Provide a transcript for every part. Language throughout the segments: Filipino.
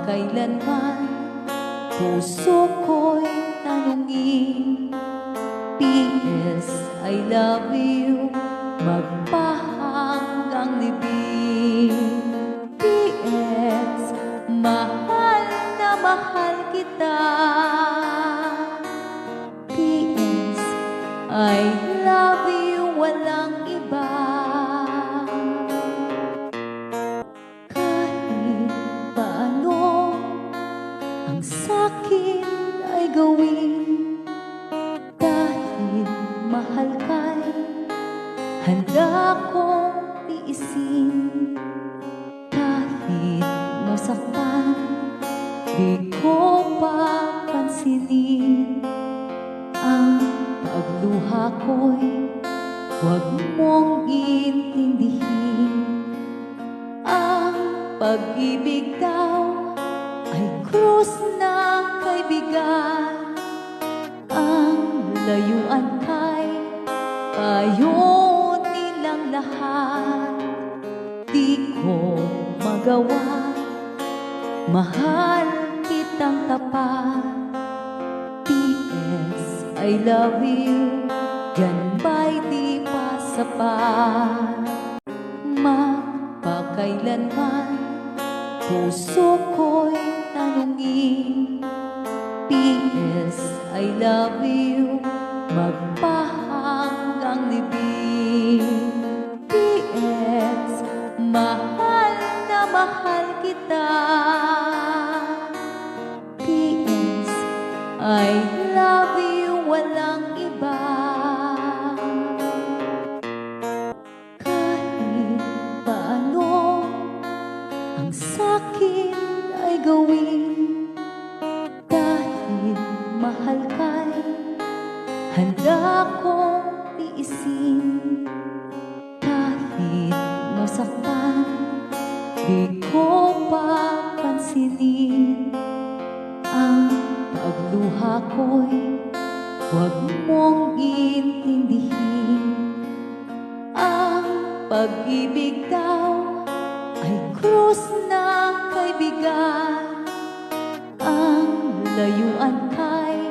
Magpakailanman puso ko'y tanungin. P.S. I love you, magpahanggang libing. P.S. mahal na mahal kita. P.S. I love you, walang iba. Kahit paano ang sa'kin ay gawin, dahil mahal ka'y handa kong tiisin. Kahit masaktan, di ko papansinin. Ang pagluha ko'y huwag mong intindihin. Ang pag-ibig daw ay krus ng kaibigan. Ang layuan kay kayo nilang lahat. Di ko magawa, mahal kitang tapat. P.S. I love you, yan ba'y di pa sapat? Magpakailanman puso ko'y tanungin. P.S. I love you, magpahanggang libing. P.S. mahal na mahal kita. P.S. I love you, walang iba. Kahit paano ang sa'kin ay gawin, dahil mahal ka'y handa kong tiisin. Kahit masaktan, di ko papansinin. Ang pagluha ko'y huwag mong intindihin. Ang pag-ibig daw ay krus ng kaibigan. Ang layuan kay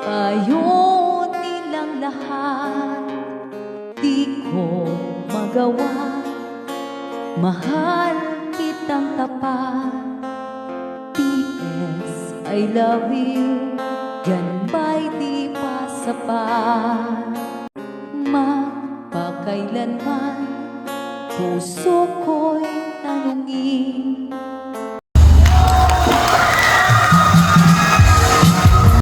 kayo nilang lahat. Di ko magawa, mahal kitang tapat. P.S. I love you, yan ba'y di pa sapat? Magpakailanman puso ko'y